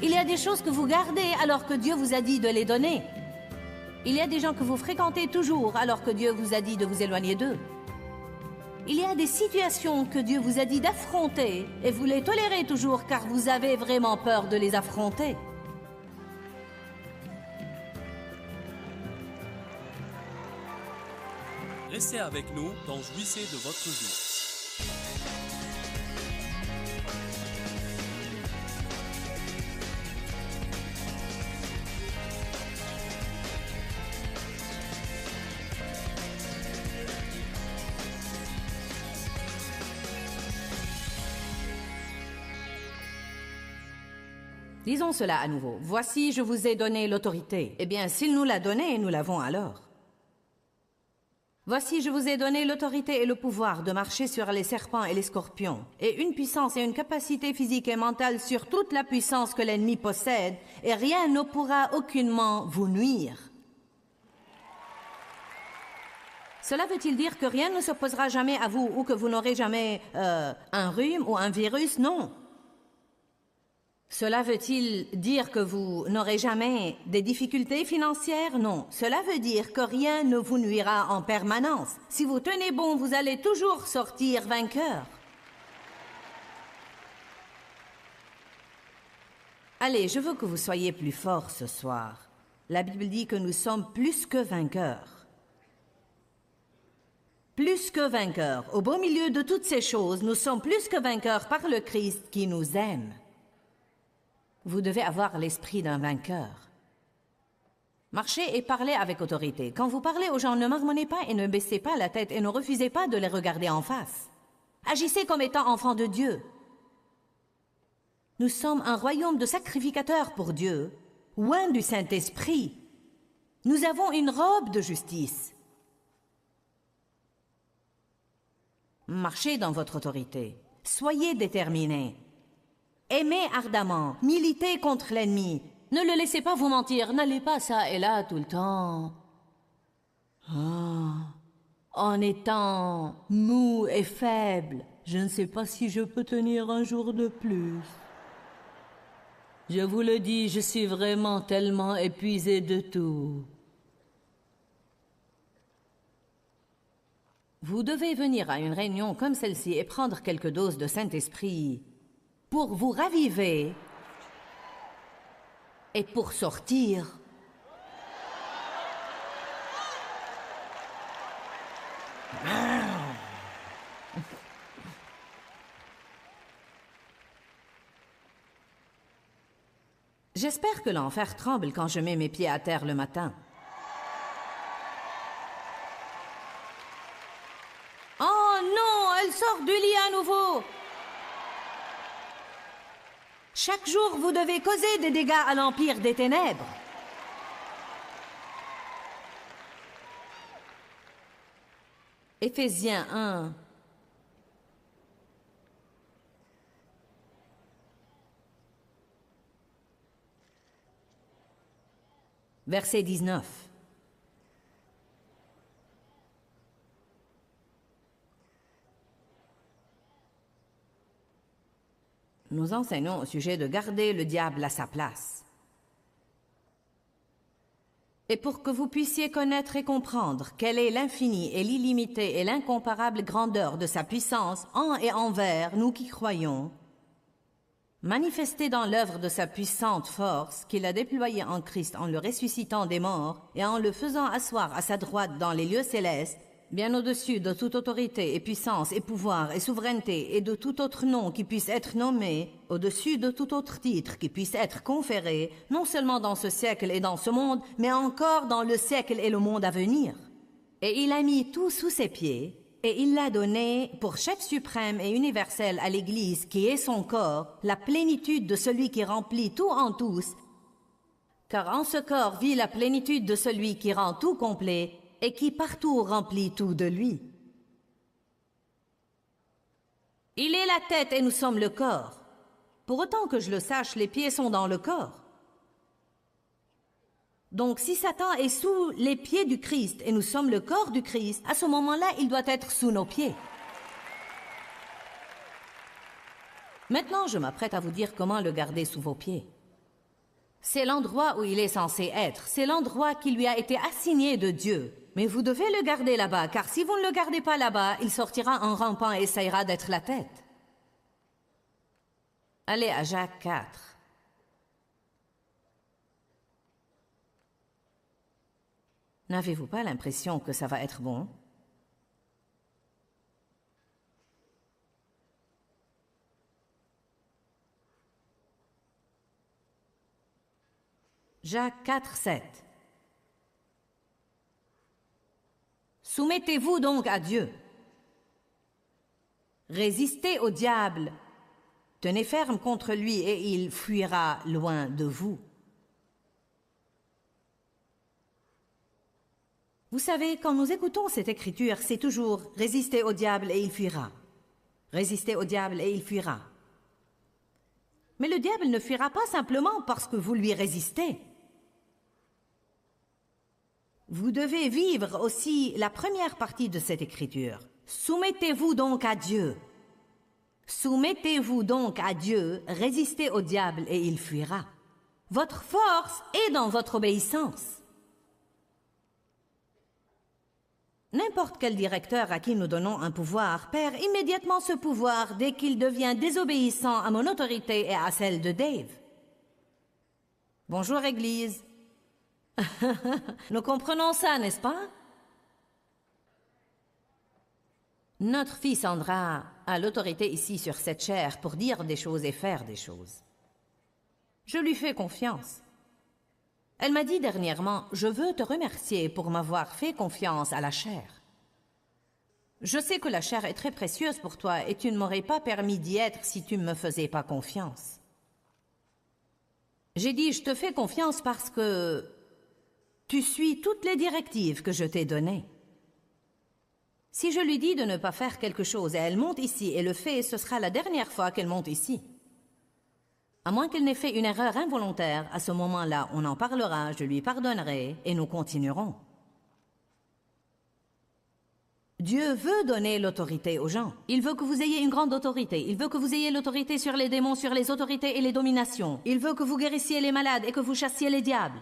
Il y a des choses que vous gardez alors que Dieu vous a dit de les donner. Il y a des gens que vous fréquentez toujours alors que Dieu vous a dit de vous éloigner d'eux. Il y a des situations que Dieu vous a dit d'affronter et vous les tolérez toujours car vous avez vraiment peur de les affronter. Restez avec nous dans Jouissez de votre vie. Disons cela à nouveau. Voici, je vous ai donné l'autorité. Eh bien, s'il nous l'a donnée, nous l'avons alors. Voici, je vous ai donné l'autorité et le pouvoir de marcher sur les serpents et les scorpions, et une puissance et une capacité physique et mentale sur toute la puissance que l'ennemi possède, et rien ne pourra aucunement vous nuire. Cela veut-il dire que rien ne s'opposera jamais à vous, ou que vous n'aurez jamais un rhume ou un virus? Non. Cela veut-il dire que vous n'aurez jamais des difficultés financières? Non. Cela veut dire que rien ne vous nuira en permanence. Si vous tenez bon, vous allez toujours sortir vainqueur. Allez, je veux que vous soyez plus forts ce soir. La Bible dit que nous sommes plus que vainqueurs. Plus que vainqueurs. Au beau milieu de toutes ces choses, nous sommes plus que vainqueurs par le Christ qui nous aime. Vous devez avoir l'esprit d'un vainqueur. Marchez et parlez avec autorité. Quand vous parlez aux gens, ne marmonnez pas et ne baissez pas la tête et ne refusez pas de les regarder en face. Agissez comme étant enfants de Dieu. Nous sommes un royaume de sacrificateurs pour Dieu, loin du Saint-Esprit. Nous avons une robe de justice. Marchez dans votre autorité. Soyez déterminés. Aimez ardemment, militez contre l'ennemi. Ne le laissez pas vous mentir, n'allez pas ça et là tout le temps. En étant mou et faible, je ne sais pas si je peux tenir un jour de plus. Je vous le dis, je suis vraiment tellement épuisé de tout. Vous devez venir à une réunion comme celle-ci et prendre quelques doses de Saint-Esprit pour vous raviver et pour sortir. J'espère que l'enfer tremble quand je mets mes pieds à terre le matin. Oh non, elle sort du lit à nouveau. Chaque jour, vous devez causer des dégâts à l'Empire des Ténèbres. Éphésiens 1. Verset 19. Nous enseignons au sujet de garder le diable à sa place. Et pour que vous puissiez connaître et comprendre quelle est l'infinie et l'illimitée et l'incomparable grandeur de sa puissance en et envers nous qui croyons, manifestée dans l'œuvre de sa puissante force qu'il a déployée en Christ en le ressuscitant des morts et en le faisant asseoir à sa droite dans les lieux célestes, bien au-dessus de toute autorité et puissance et pouvoir et souveraineté et de tout autre nom qui puisse être nommé, au-dessus de tout autre titre qui puisse être conféré, non seulement dans ce siècle et dans ce monde, mais encore dans le siècle et le monde à venir. Et il a mis tout sous ses pieds, et il l'a donné pour chef suprême et universel à l'Église qui est son corps, la plénitude de celui qui remplit tout en tous, car en ce corps vit la plénitude de celui qui rend tout complet, et qui partout remplit tout de lui. Il est la tête et nous sommes le corps. Pour autant que je le sache, les pieds sont dans le corps. Donc si Satan est sous les pieds du Christ et nous sommes le corps du Christ, à ce moment-là, il doit être sous nos pieds. Maintenant, je m'apprête à vous dire comment le garder sous vos pieds. C'est l'endroit où il est censé être. C'est l'endroit qui lui a été assigné de Dieu. Mais vous devez le garder là-bas, car si vous ne le gardez pas là-bas, il sortira en rampant et essayera d'être la tête. Allez à Jacques 4. N'avez-vous pas l'impression que ça va être bon? Jacques 4, 7. Soumettez-vous donc à Dieu. Résistez au diable. Tenez ferme contre lui et il fuira loin de vous. Vous savez, quand nous écoutons cette écriture, c'est toujours « Résistez au diable et il fuira ». Résistez au diable et il fuira. Mais le diable ne fuira pas simplement parce que vous lui résistez. Vous devez vivre aussi la première partie de cette écriture. Soumettez-vous donc à Dieu. Soumettez-vous donc à Dieu, résistez au diable et il fuira. Votre force est dans votre obéissance. N'importe quel directeur à qui nous donnons un pouvoir perd immédiatement ce pouvoir dès qu'il devient désobéissant à mon autorité et à celle de Dave. Bonjour, Église. Nous comprenons ça, n'est-ce pas? Notre fille Sandra a l'autorité ici sur cette chair pour dire des choses et faire des choses. Je lui fais confiance. Elle m'a dit dernièrement, « Je veux te remercier pour m'avoir fait confiance à la chair. Je sais que la chair est très précieuse pour toi et tu ne m'aurais pas permis d'y être si tu ne me faisais pas confiance. » J'ai dit, « Je te fais confiance parce que tu suis toutes les directives que je t'ai données. » Si je lui dis de ne pas faire quelque chose et elle monte ici et le fait, ce sera la dernière fois qu'elle monte ici. À moins qu'elle n'ait fait une erreur involontaire, à ce moment-là, on en parlera, je lui pardonnerai et nous continuerons. Dieu veut donner l'autorité aux gens. Il veut que vous ayez une grande autorité. Il veut que vous ayez l'autorité sur les démons, sur les autorités et les dominations. Il veut que vous guérissiez les malades et que vous chassiez les diables.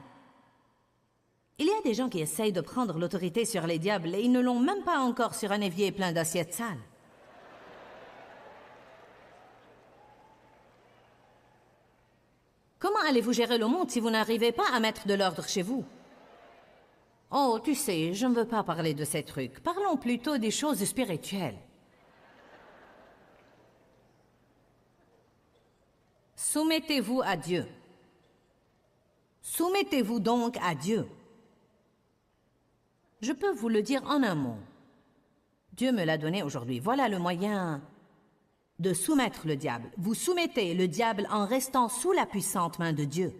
Il y a des gens qui essayent de prendre l'autorité sur les diables et ils ne l'ont même pas encore sur un évier plein d'assiettes sales. Comment allez-vous gérer le monde si vous n'arrivez pas à mettre de l'ordre chez vous? Oh, tu sais, je ne veux pas parler de ces trucs. Parlons plutôt des choses spirituelles. Soumettez-vous à Dieu. Soumettez-vous donc à Dieu. Je peux vous le dire en un mot. Dieu me l'a donné aujourd'hui. Voilà le moyen de soumettre le diable. Vous soumettez le diable en restant sous la puissante main de Dieu.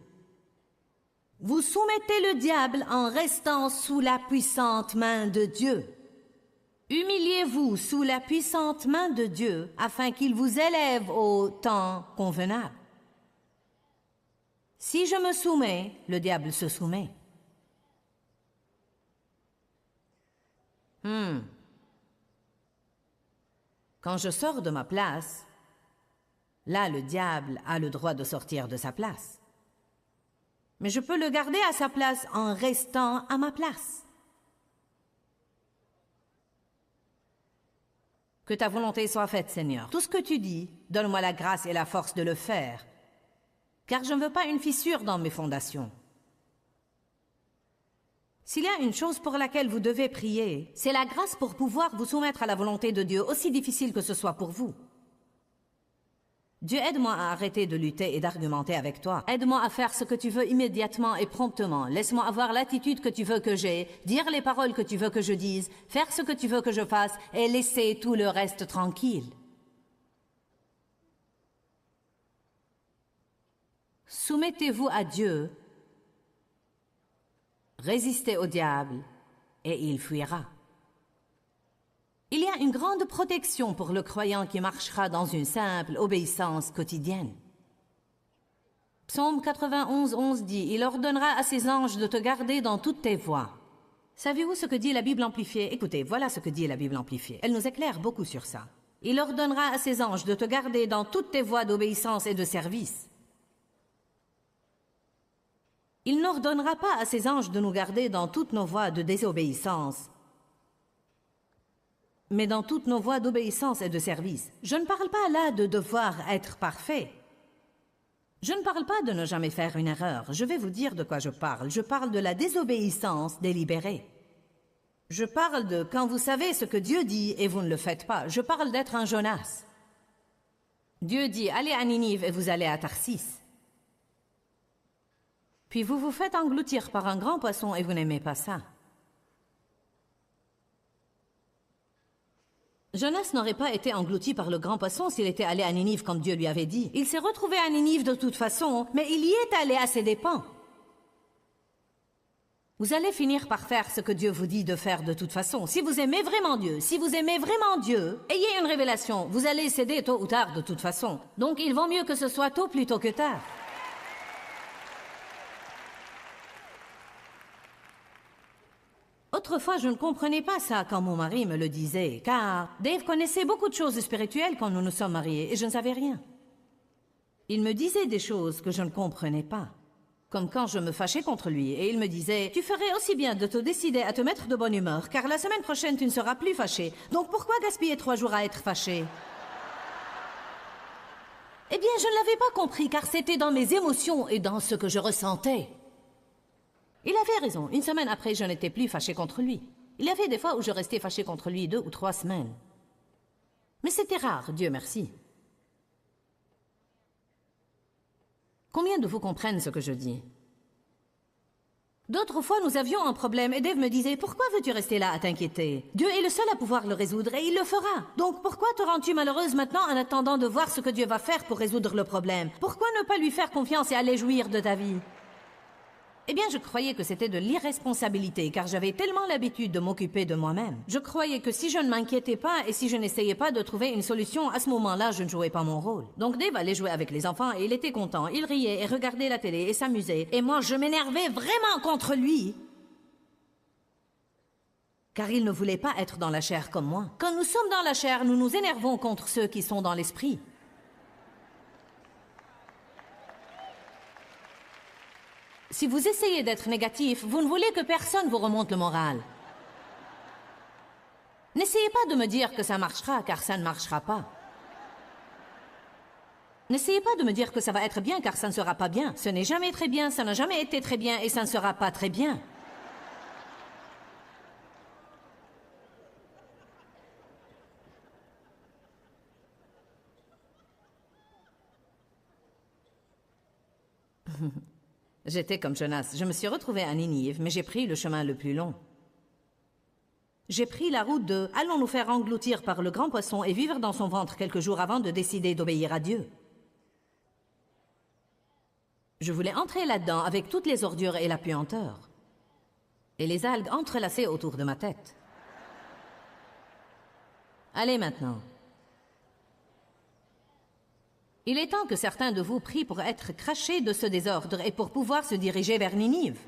Vous soumettez le diable en restant sous la puissante main de Dieu. Humiliez-vous sous la puissante main de Dieu afin qu'il vous élève au temps convenable. Si je me soumets, le diable se soumet. Quand je sors de ma place, là, le diable a le droit de sortir de sa place. Mais je peux le garder à sa place en restant à ma place. Que ta volonté soit faite, Seigneur. Tout ce que tu dis, donne-moi la grâce et la force de le faire, car je ne veux pas une fissure dans mes fondations. S'il y a une chose pour laquelle vous devez prier, c'est la grâce pour pouvoir vous soumettre à la volonté de Dieu, aussi difficile que ce soit pour vous. Dieu, aide-moi à arrêter de lutter et d'argumenter avec toi. Aide-moi à faire ce que tu veux immédiatement et promptement. Laisse-moi avoir l'attitude que tu veux que j'aie, dire les paroles que tu veux que je dise, faire ce que tu veux que je fasse et laisser tout le reste tranquille. Soumettez-vous à Dieu, résistez au diable et il fuira. Il y a une grande protection pour le croyant qui marchera dans une simple obéissance quotidienne. Psaume 91, 11 dit « Il ordonnera à ses anges de te garder dans toutes tes voies. » Savez-vous ce que dit la Bible amplifiée? Écoutez, voilà ce que dit la Bible amplifiée. Elle nous éclaire beaucoup sur ça. « Il ordonnera à ses anges de te garder dans toutes tes voies d'obéissance et de service. » Il n'ordonnera pas à ses anges de nous garder dans toutes nos voies de désobéissance, mais dans toutes nos voies d'obéissance et de service. Je ne parle pas là de devoir être parfait. Je ne parle pas de ne jamais faire une erreur. Je vais vous dire de quoi je parle. Je parle de la désobéissance délibérée. Je parle de quand vous savez ce que Dieu dit et vous ne le faites pas. Je parle d'être un Jonas. Dieu dit, allez à Ninive et vous allez à Tarsis. Puis vous vous faites engloutir par un grand poisson et vous n'aimez pas ça. Jonas n'aurait pas été englouti par le grand poisson s'il était allé à Ninive comme Dieu lui avait dit. Il s'est retrouvé à Ninive de toute façon, mais il y est allé à ses dépens. Vous allez finir par faire ce que Dieu vous dit de faire de toute façon. Si vous aimez vraiment Dieu, ayez une révélation. Vous allez céder tôt ou tard de toute façon. Donc il vaut mieux que ce soit tôt plutôt que tard. Autrefois, je ne comprenais pas ça quand mon mari me le disait, car Dave connaissait beaucoup de choses spirituelles quand nous nous sommes mariés, et je ne savais rien. Il me disait des choses que je ne comprenais pas, comme quand je me fâchais contre lui, et il me disait « Tu ferais aussi bien de te décider à te mettre de bonne humeur, car la semaine prochaine, tu ne seras plus fâché, donc pourquoi gaspiller 3 jours à être fâché ?» Eh bien, je ne l'avais pas compris, car c'était dans mes émotions et dans ce que je ressentais. Il avait raison. Une semaine après, je n'étais plus fâché contre lui. Il y avait des fois où je restais fâché contre lui 2 ou 3 semaines. Mais c'était rare, Dieu merci. Combien de vous comprennent ce que je dis? D'autres fois, nous avions un problème et Dave me disait « Pourquoi veux-tu rester là à t'inquiéter? Dieu est le seul à pouvoir le résoudre et il le fera. Donc pourquoi te rends-tu malheureuse maintenant en attendant de voir ce que Dieu va faire pour résoudre le problème? Pourquoi ne pas lui faire confiance et aller jouir de ta vie? » Eh bien, je croyais que c'était de l'irresponsabilité, car j'avais tellement l'habitude de m'occuper de moi-même. Je croyais que si je ne m'inquiétais pas et si je n'essayais pas de trouver une solution, à ce moment-là, je ne jouais pas mon rôle. Donc Dave allait jouer avec les enfants et il était content. Il riait et regardait la télé et s'amusait. Et moi, je m'énervais vraiment contre lui, car il ne voulait pas être dans la chair comme moi. Quand nous sommes dans la chair, nous nous énervons contre ceux qui sont dans l'esprit. Si vous essayez d'être négatif, vous ne voulez que personne vous remonte le moral. N'essayez pas de me dire que ça marchera, car ça ne marchera pas. N'essayez pas de me dire que ça va être bien, car ça ne sera pas bien. Ce n'est jamais très bien, ça n'a jamais été très bien, et ça ne sera pas très bien. J'étais comme Jonas. Je me suis retrouvée à Ninive, mais j'ai pris le chemin le plus long. J'ai pris la route de « Allons nous faire engloutir par le grand poisson et vivre dans son ventre quelques jours avant de décider d'obéir à Dieu. » Je voulais entrer là-dedans avec toutes les ordures et la puanteur, et les algues entrelacées autour de ma tête. Allez maintenant. Il est temps que certains de vous prient pour être crachés de ce désordre et pour pouvoir se diriger vers Ninive.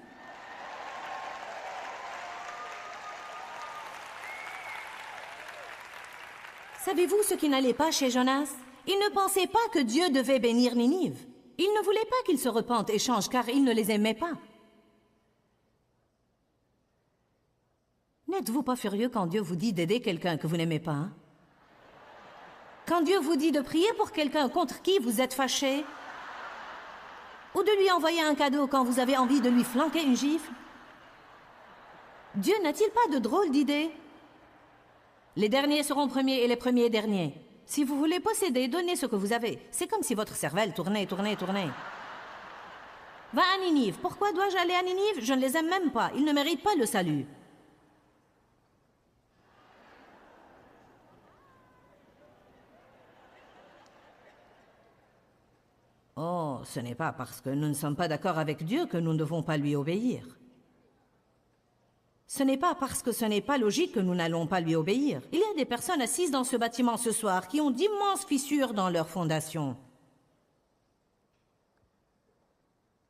Savez-vous ce qui n'allait pas chez Jonas? Il ne pensait pas que Dieu devait bénir Ninive. Il ne voulait pas qu'ils se repentent et changent car il ne les aimait pas. N'êtes-vous pas furieux quand Dieu vous dit d'aider quelqu'un que vous n'aimez pas, hein? Quand Dieu vous dit de prier pour quelqu'un contre qui vous êtes fâché, ou de lui envoyer un cadeau quand vous avez envie de lui flanquer une gifle, Dieu n'a-t-il pas de drôles d'idées? Les derniers seront premiers et les premiers derniers. Si vous voulez posséder, donnez ce que vous avez. C'est comme si votre cervelle tournait. Va à Ninive. Pourquoi dois-je aller à Ninive? Je ne les aime même pas. Ils ne méritent pas le salut. Oh, ce n'est pas parce que nous ne sommes pas d'accord avec Dieu que nous ne devons pas lui obéir. Ce n'est pas parce que ce n'est pas logique que nous n'allons pas lui obéir. Il y a des personnes assises dans ce bâtiment ce soir qui ont d'immenses fissures dans leur fondation.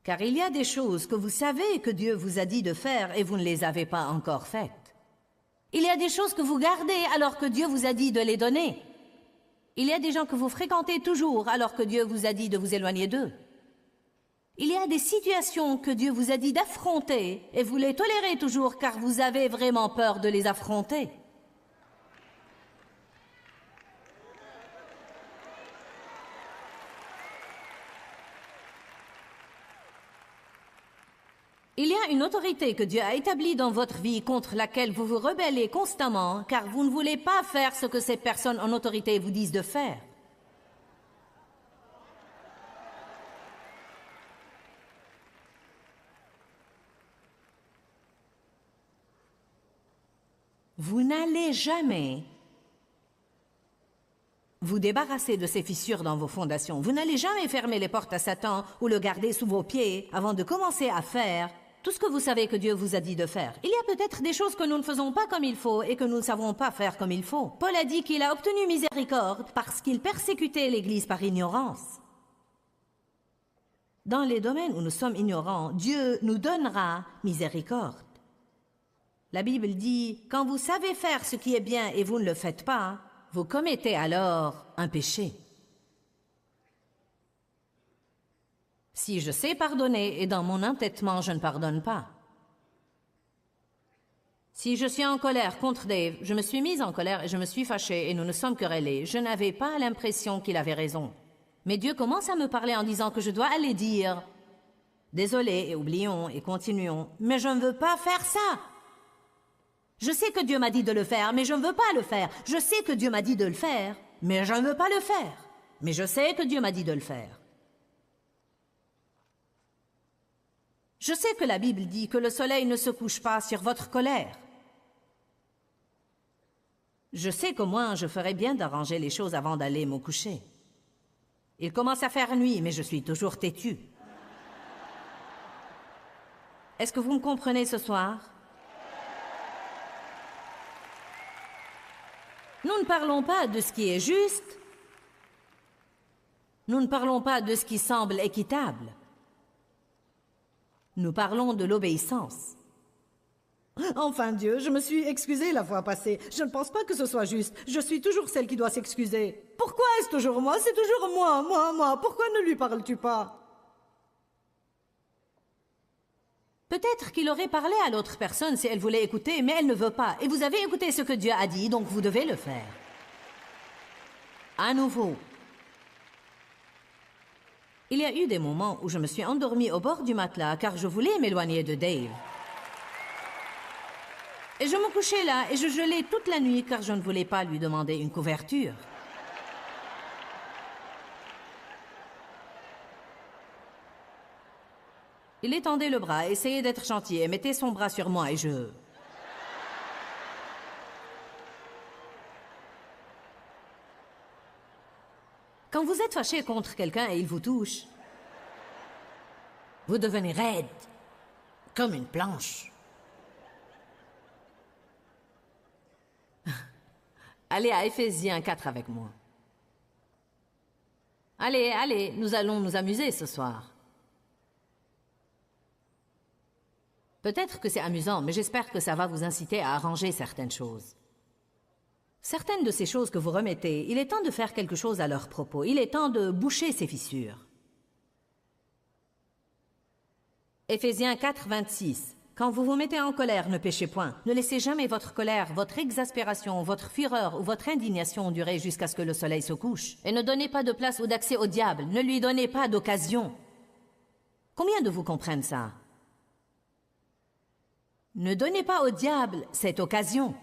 Car il y a des choses que vous savez que Dieu vous a dit de faire et vous ne les avez pas encore faites. Il y a des choses que vous gardez alors que Dieu vous a dit de les donner. Il y a des gens que vous fréquentez toujours alors que Dieu vous a dit de vous éloigner d'eux. Il y a des situations que Dieu vous a dit d'affronter et vous les tolérez toujours car vous avez vraiment peur de les affronter. Il y a une autorité que Dieu a établie dans votre vie contre laquelle vous vous rebellez constamment car vous ne voulez pas faire ce que ces personnes en autorité vous disent de faire. Vous n'allez jamais vous débarrasser de ces fissures dans vos fondations. Vous n'allez jamais fermer les portes à Satan ou le garder sous vos pieds avant de commencer à faire tout ce que vous savez que Dieu vous a dit de faire. Il y a peut-être des choses que nous ne faisons pas comme il faut et que nous ne savons pas faire comme il faut. Paul a dit qu'il a obtenu miséricorde parce qu'il persécutait l'Église par ignorance. Dans les domaines où nous sommes ignorants, Dieu nous donnera miséricorde. La Bible dit, quand vous savez faire ce qui est bien et vous ne le faites pas, vous commettez alors un péché. Si je sais pardonner et dans mon entêtement je ne pardonne pas. Si je suis en colère contre Dave, je me suis mise en colère et je me suis fâchée et nous nous sommes querellés, je n'avais pas l'impression qu'il avait raison. Mais Dieu commence à me parler en disant que je dois aller dire « Désolé et oublions et continuons, mais je ne veux pas faire ça !» Je sais que Dieu m'a dit de le faire, mais je ne veux pas le faire. Je sais que Dieu m'a dit de le faire, mais je ne veux pas le faire. Mais je sais que Dieu m'a dit de le faire. Je sais que la Bible dit que le soleil ne se couche pas sur votre colère. Je sais qu'au moins je ferais bien d'arranger les choses avant d'aller me coucher. Il commence à faire nuit, mais je suis toujours têtue. Est-ce que vous me comprenez ce soir? Nous ne parlons pas de ce qui est juste. Nous ne parlons pas de ce qui semble équitable. Nous parlons de l'obéissance. Enfin Dieu, je me suis excusée la fois passée. Je ne pense pas que ce soit juste. Je suis toujours celle qui doit s'excuser. Pourquoi est-ce toujours moi? C'est toujours moi. Pourquoi ne lui parles-tu pas? Peut-être qu'il aurait parlé à l'autre personne si elle voulait écouter, mais elle ne veut pas. Et vous avez écouté ce que Dieu a dit, donc vous devez le faire. À nouveau. Il y a eu des moments où je me suis endormie au bord du matelas car je voulais m'éloigner de Dave. Et je me couchais là et je gelais toute la nuit car je ne voulais pas lui demander une couverture. Il étendait le bras, essayait d'être gentil et mettait son bras sur moi et je... Quand vous êtes fâché contre quelqu'un et il vous touche, vous devenez raide, comme une planche. Allez à Éphésiens 4 avec moi. Allez, nous allons nous amuser ce soir. Peut-être que c'est amusant, mais j'espère que ça va vous inciter à arranger certaines choses. Certaines de ces choses que vous remettez, il est temps de faire quelque chose à leur propos. Il est temps de boucher ces fissures. Éphésiens 4, 26. Quand vous vous mettez en colère, ne péchez point. Ne laissez jamais votre colère, votre exaspération, votre fureur ou votre indignation durer jusqu'à ce que le soleil se couche. Et ne donnez pas de place ou d'accès au diable. Ne lui donnez pas d'occasion. Combien de vous comprennent ça? Ne donnez pas au diable cette occasion.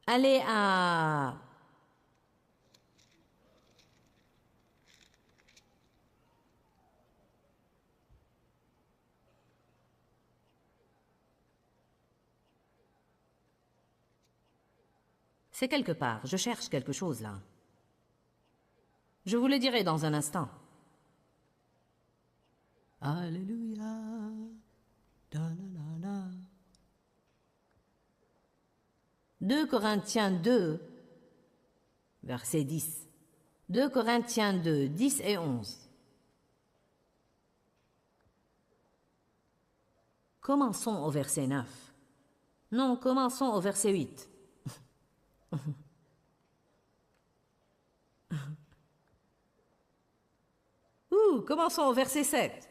Allez à... C'est quelque part. Je cherche quelque chose là. Je vous le dirai dans un instant. Alléluia. Da, da, da, da. 2 Corinthiens 2, verset 10. 2 Corinthiens 2, 10 et 11. Commençons au verset 9. Non, commençons au verset 8. Commençons au verset 7.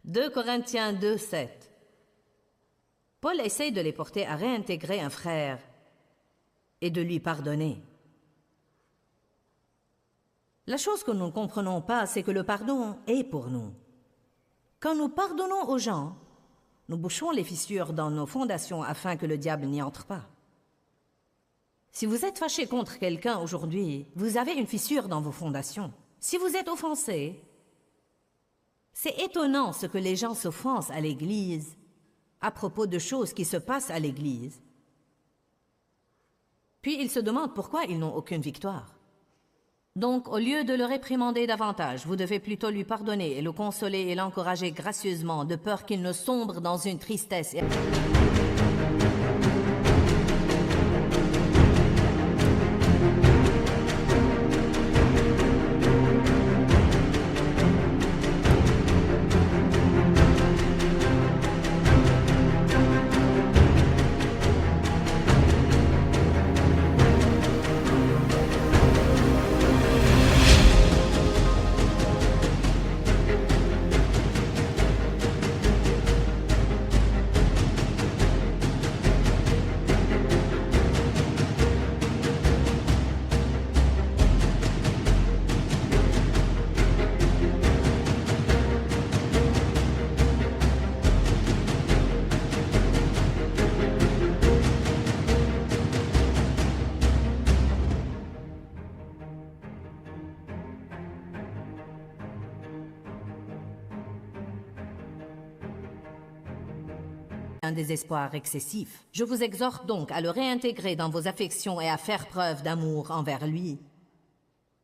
2 Corinthiens 2, 7. Paul essaye de les porter à réintégrer un frère et de lui pardonner. La chose que nous ne comprenons pas, c'est que le pardon est pour nous. Quand nous pardonnons aux gens, nous bouchons les fissures dans nos fondations afin que le diable n'y entre pas. Si vous êtes fâché contre quelqu'un aujourd'hui, vous avez une fissure dans vos fondations. Si vous êtes offensé, c'est étonnant ce que les gens s'offensent à l'Église à propos de choses qui se passent à l'Église. Puis ils se demandent pourquoi ils n'ont aucune victoire. Donc, au lieu de le réprimander davantage, vous devez plutôt lui pardonner et le consoler et l'encourager gracieusement, de peur qu'il ne sombre dans une tristesse. Un désespoir excessif. Je vous exhorte donc à le réintégrer dans vos affections et à faire preuve d'amour envers lui.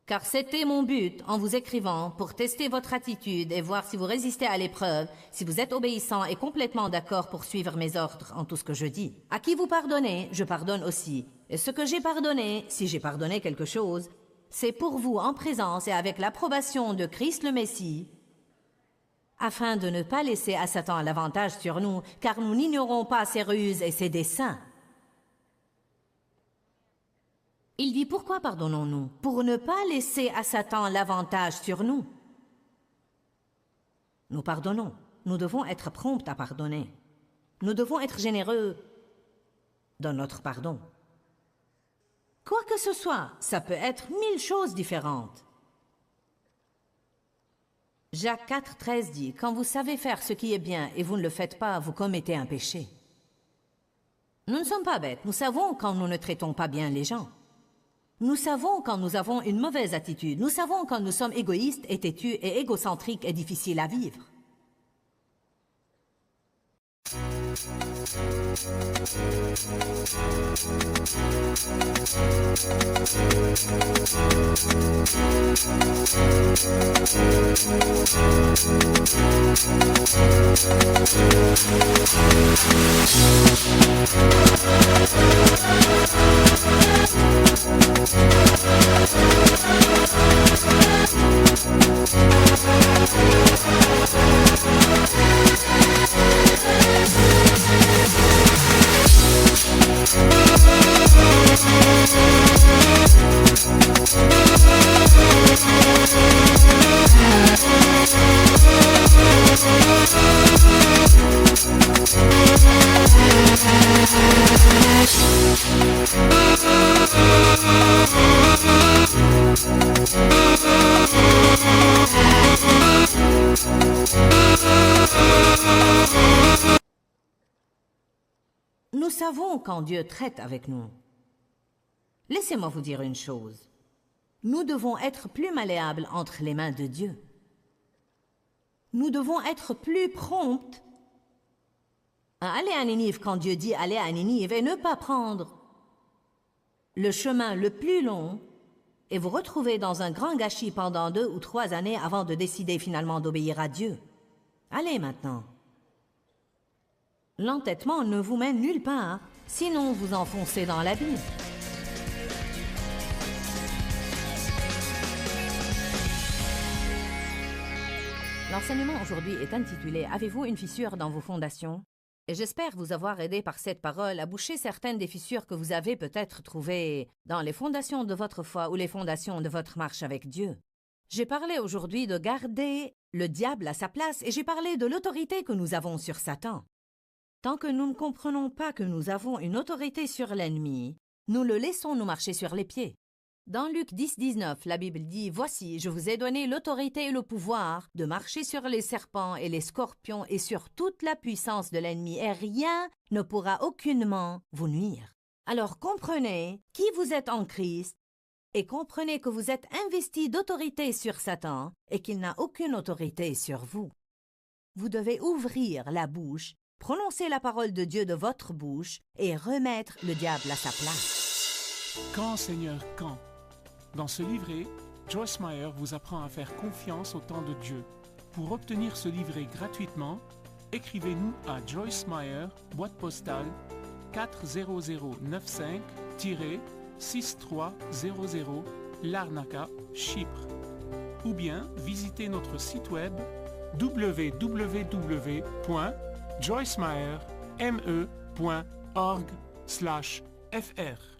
Car c'était mon but en vous écrivant pour tester votre attitude et voir si vous résistez à l'épreuve, si vous êtes obéissant et complètement d'accord pour suivre mes ordres en tout ce que je dis. À qui vous pardonnez, je pardonne aussi. Et ce que j'ai pardonné, si j'ai pardonné quelque chose, c'est pour vous en présence et avec l'approbation de Christ le Messie, afin de ne pas laisser à Satan l'avantage sur nous, car nous n'ignorons pas ses ruses et ses desseins. Il dit, pourquoi pardonnons-nous? Pour ne pas laisser à Satan l'avantage sur nous. Nous pardonnons. Nous devons être prompts à pardonner. Nous devons être généreux dans notre pardon. Quoi que ce soit, ça peut être 1000 choses différentes. Jacques 4, 13 dit, « Quand vous savez faire ce qui est bien et vous ne le faites pas, vous commettez un péché. » Nous ne sommes pas bêtes, nous savons quand nous ne traitons pas bien les gens. Nous savons quand nous avons une mauvaise attitude, nous savons quand nous sommes égoïstes et têtus et égocentriques et difficiles à vivre. Nous savons quand Dieu traite avec nous. Laissez-moi vous dire une chose. Nous devons être plus malléables entre les mains de Dieu. Nous devons être plus prompts à aller à Ninive quand Dieu dit aller à Ninive et ne pas prendre le chemin le plus long et vous retrouver dans un grand gâchis pendant 2 ou 3 années avant de décider finalement d'obéir à Dieu. Allez maintenant. L'entêtement ne vous mène nulle part, sinon vous enfoncez dans l'abîme. L'enseignement aujourd'hui est intitulé « Avez-vous une fissure dans vos fondations ?» Et j'espère vous avoir aidé par cette parole à boucher certaines des fissures que vous avez peut-être trouvées dans les fondations de votre foi ou les fondations de votre marche avec Dieu. J'ai parlé aujourd'hui de garder le diable à sa place et j'ai parlé de l'autorité que nous avons sur Satan. Tant que nous ne comprenons pas que nous avons une autorité sur l'ennemi, nous le laissons nous marcher sur les pieds. Dans Luc 10:19, la Bible dit « Voici, je vous ai donné l'autorité et le pouvoir de marcher sur les serpents et les scorpions et sur toute la puissance de l'ennemi, et rien ne pourra aucunement vous nuire. » Alors comprenez qui vous êtes en Christ et comprenez que vous êtes investi d'autorité sur Satan et qu'il n'a aucune autorité sur vous. Vous devez ouvrir la bouche, prononcer la parole de Dieu de votre bouche et remettre le diable à sa place. Quand, Seigneur, quand? Dans ce livret, Joyce Meyer vous apprend à faire confiance au temps de Dieu. Pour obtenir ce livret gratuitement, écrivez-nous à Joyce Meyer, boîte postale 40095-6300, Larnaca, Chypre. Ou bien visitez notre site web www.joycemeyer.org/fr.